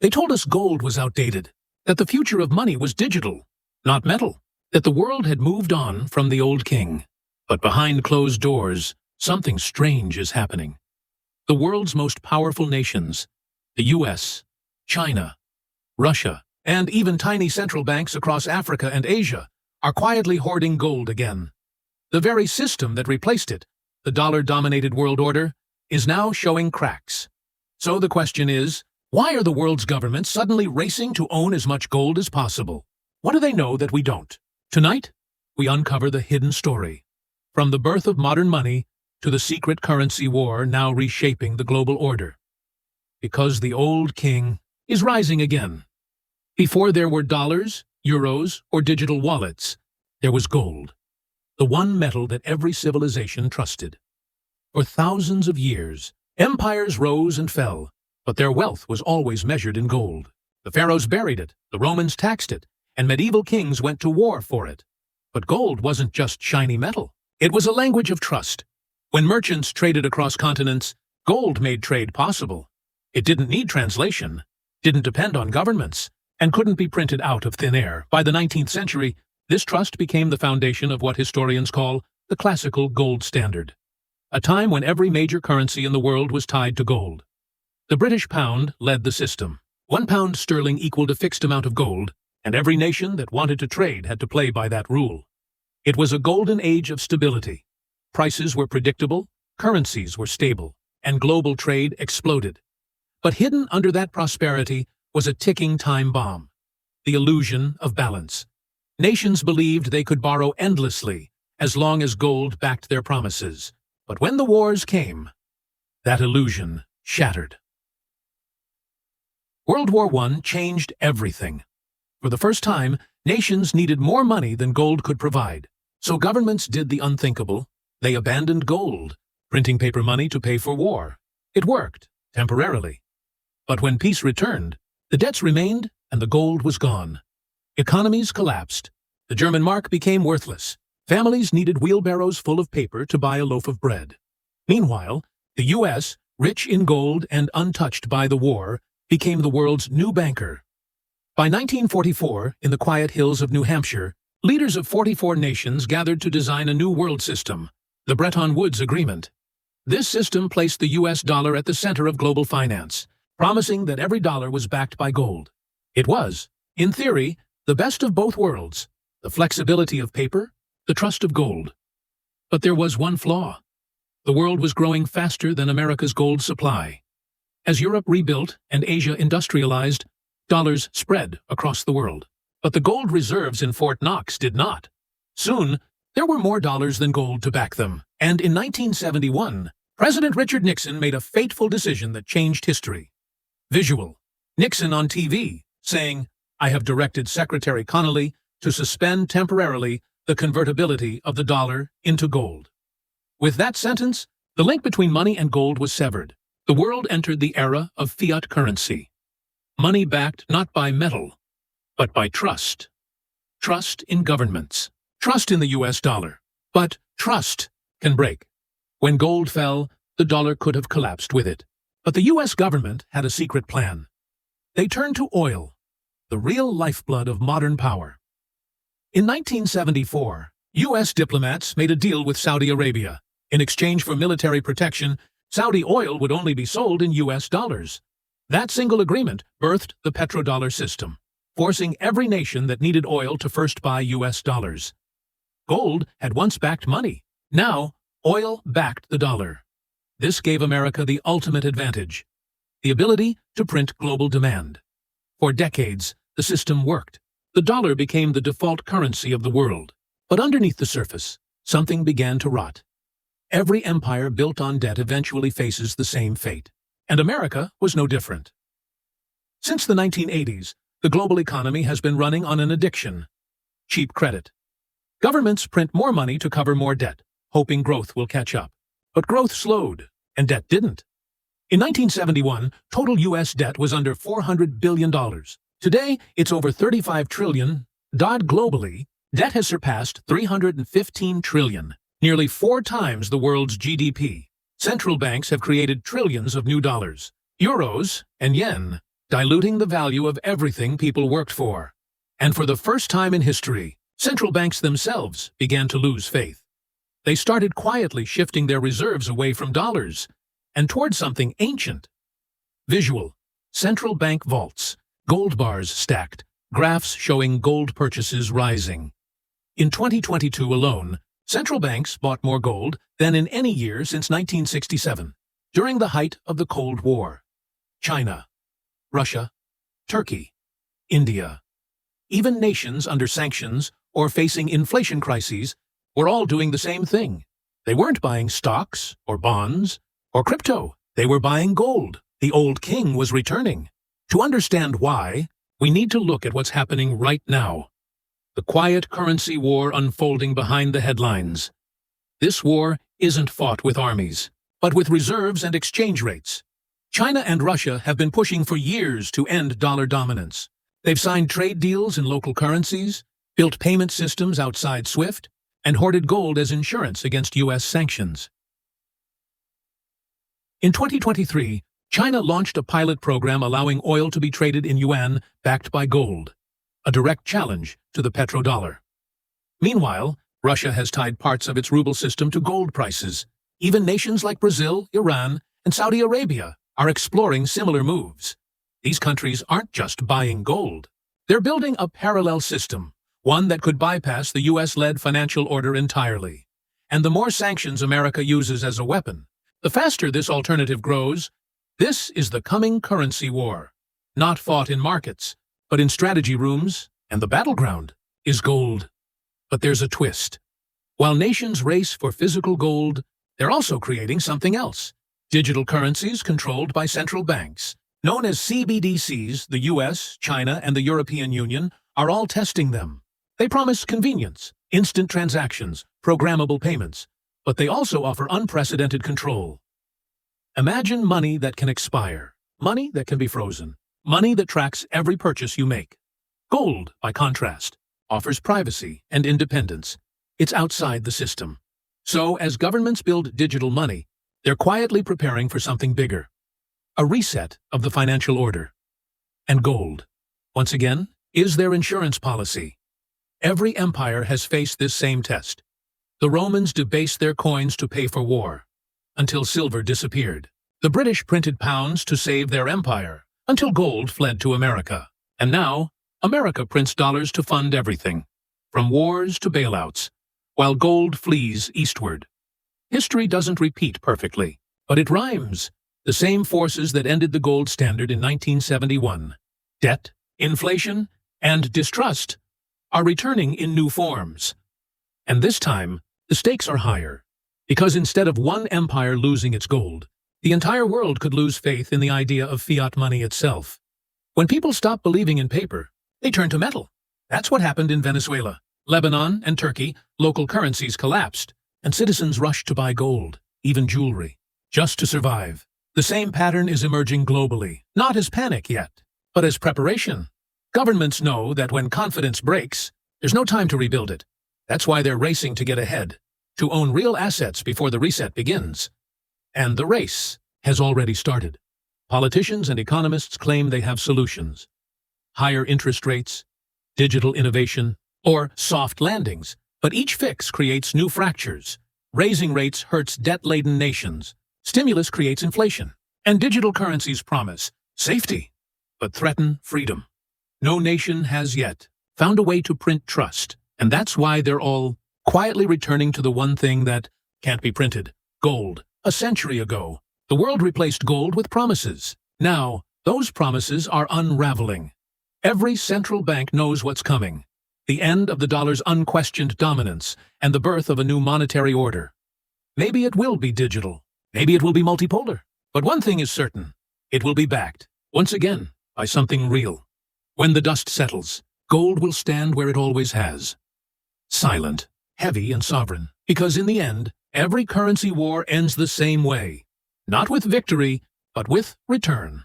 They told us gold was outdated, that the future of money was digital, not metal, that the world had moved on from the old king. But behind closed doors, something strange is happening. The world's most powerful nations, the US, China, Russia, and even tiny central banks across Africa and Asia, are quietly hoarding gold again. The very system that replaced it, the dollar-dominated world order, is now showing cracks. So the question is, why are the world's governments suddenly racing to own as much gold as possible? What do they know that we don't? Tonight, we uncover the hidden story. From the birth of modern money to the secret currency war now reshaping the global order. Because the old king is rising again. Before there were dollars, euros, or digital wallets, there was gold, the one metal that every civilization trusted. For thousands of years, empires rose and fell, but their wealth was always measured in gold. The pharaohs buried it, the Romans taxed it, and medieval kings went to war for it. But gold wasn't just shiny metal. It was a language of trust. When merchants traded across continents, gold made trade possible. It didn't need translation, didn't depend on governments, and couldn't be printed out of thin air. By the 19th century, this trust became the foundation of what historians call the classical gold standard, a time when every major currency in the world was tied to gold. The British pound led the system. 1 pound sterling equaled a fixed amount of gold, and every nation that wanted to trade had to play by that rule. It was a golden age of stability. Prices were predictable, currencies were stable, and global trade exploded. But hidden under that prosperity was a ticking time bomb, the illusion of balance. Nations believed they could borrow endlessly as long as gold backed their promises. But when the wars came, that illusion shattered. World War I changed everything. For the first time, nations needed more money than gold could provide. So governments did the unthinkable. They abandoned gold, printing paper money to pay for war. It worked, temporarily. But when peace returned, the debts remained and the gold was gone. Economies collapsed. The German mark became worthless. Families needed wheelbarrows full of paper to buy a loaf of bread. Meanwhile, the US, rich in gold and untouched by the war, became the world's new banker. By 1944, in the quiet hills of New Hampshire, leaders of 44 nations gathered to design a new world system, the Bretton Woods Agreement. This system placed the US dollar at the center of global finance, promising that every dollar was backed by gold. It was, in theory, the best of both worlds, the flexibility of paper, the trust of gold. But there was one flaw. The world was growing faster than America's gold supply. As Europe rebuilt and Asia industrialized, dollars spread across the world. But the gold reserves in Fort Knox did not. Soon, there were more dollars than gold to back them. And in 1971, President Richard Nixon made a fateful decision that changed history. Visual. Nixon on TV, saying, "I have directed Secretary Connally to suspend temporarily the convertibility of the dollar into gold." With that sentence, the link between money and gold was severed. The world entered the era of fiat currency. Money backed not by metal, but by trust. Trust in governments. Trust in the US dollar. But trust can break. When gold fell, the dollar could have collapsed with it. But the US government had a secret plan. They turned to oil, the real lifeblood of modern power. In 1974, US diplomats made a deal with Saudi Arabia. In exchange for military protection, Saudi oil would only be sold in US dollars. That single agreement birthed the petrodollar system, forcing every nation that needed oil to first buy US dollars. Gold had once backed money. Now, oil backed the dollar. This gave America the ultimate advantage, the ability to print global demand. For decades, the system worked. The dollar became the default currency of the world. But underneath the surface, something began to rot. Every empire built on debt eventually faces the same fate. And America was no different. Since the 1980s, the global economy has been running on an addiction: cheap credit. Governments print more money to cover more debt, hoping growth will catch up. But growth slowed, and debt didn't. In 1971, total U.S. debt was under $400 billion. Today, it's over $35 trillion. Globally, debt has surpassed $315 trillion, nearly 4 times the world's GDP. Central banks have created trillions of new dollars, euros, and yen, diluting the value of everything people worked for. And for the first time in history, central banks themselves began to lose faith. They started quietly shifting their reserves away from dollars and toward something ancient. Visual: central bank vaults, gold bars stacked, graphs showing gold purchases rising. In 2022 alone, central banks bought more gold than in any year since 1967, during the height of the Cold War. China, Russia, Turkey, India, even nations under sanctions or facing inflation crises were all doing the same thing. They weren't buying stocks or bonds or crypto. They were buying gold. The old king was returning. To understand why, we need to look at what's happening right now. The quiet currency war unfolding behind the headlines. This war isn't fought with armies, but with reserves and exchange rates. China and Russia have been pushing for years to end dollar dominance. They've signed trade deals in local currencies, built payment systems outside SWIFT, and hoarded gold as insurance against U.S. sanctions. In 2023, China launched a pilot program allowing oil to be traded in yuan backed by gold, a direct challenge to the petrodollar. Meanwhile, Russia has tied parts of its ruble system to gold prices. Even nations like Brazil, Iran, and Saudi Arabia are exploring similar moves. These countries aren't just buying gold. They're building a parallel system, one that could bypass the US-led financial order entirely. And the more sanctions America uses as a weapon, the faster this alternative grows. This is the coming currency war, not fought in markets, but in strategy rooms, and the battleground is gold. But there's a twist. While nations race for physical gold, they're also creating something else. Digital currencies controlled by central banks, known as CBDCs. The US, China, and the European Union are all testing them. They promise convenience, instant transactions, programmable payments, but they also offer unprecedented control. Imagine money that can expire, money that can be frozen, money that tracks every purchase you make. Gold, by contrast, offers privacy and independence. It's outside the system. So, as governments build digital money, they're quietly preparing for something bigger. A reset of the financial order. And gold, once again, is their insurance policy. Every empire has faced this same test. The Romans debased their coins to pay for war, until silver disappeared. The British printed pounds to save their empire, until gold fled to America. And now, America prints dollars to fund everything, from wars to bailouts, while gold flees eastward. History doesn't repeat perfectly, but it rhymes. The same forces that ended the gold standard in 1971, debt, inflation, and distrust, are returning in new forms. And this time, the stakes are higher, because instead of one empire losing its gold, the entire world could lose faith in the idea of fiat money itself. When people stop believing in paper, they turn to metal. That's what happened in Venezuela, Lebanon, and Turkey. Local currencies collapsed, and citizens rushed to buy gold, even jewelry, just to survive. The same pattern is emerging globally, not as panic yet, but as preparation. Governments know that when confidence breaks, there's no time to rebuild it. That's why they're racing to get ahead, to own real assets before the reset begins. And the race has already started. Politicians and economists claim they have solutions. Higher interest rates, digital innovation, or soft landings. But each fix creates new fractures. Raising rates hurts debt-laden nations. Stimulus creates inflation. And digital currencies promise safety, but threaten freedom. No nation has yet found a way to print trust. And that's why they're all quietly returning to the one thing that can't be printed: gold. A century ago, the world replaced gold with promises. Now, those promises are unraveling. Every central bank knows what's coming: the end of the dollar's unquestioned dominance and the birth of a new monetary order. Maybe it will be digital. Maybe it will be multipolar. But one thing is certain: it will be backed, once again, by something real. When the dust settles, gold will stand where it always has. Silent, heavy, and sovereign. Because in the end, every currency war ends the same way. Not with victory, but with return.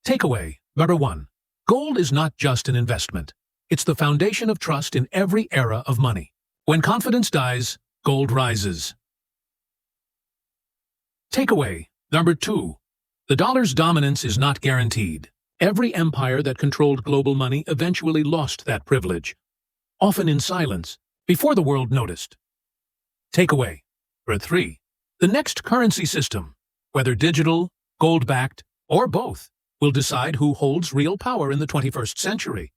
Takeaway number 1. Gold is not just an investment. It's the foundation of trust in every era of money. When confidence dies, gold rises. Takeaway number 2. The dollar's dominance is not guaranteed. Every empire that controlled global money eventually lost that privilege, often in silence, before the world noticed. Takeaway. 3. The next currency system, whether digital, gold-backed, or both, will decide who holds real power in the 21st century.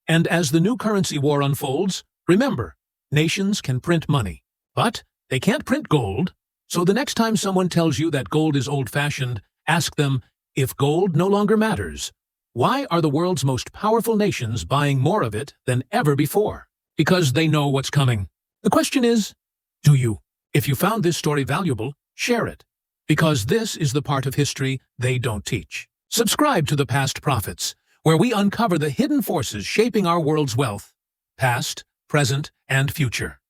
And as the new currency war unfolds, remember, nations can print money, but they can't print gold. So the next time someone tells you that gold is old-fashioned, ask them, if gold no longer matters, why are the world's most powerful nations buying more of it than ever before? Because they know what's coming. The question is, do you? If you found this story valuable, share it. Because this is the part of history they don't teach. Subscribe to The Past Prophets, where we uncover the hidden forces shaping our world's wealth, past, present, and future.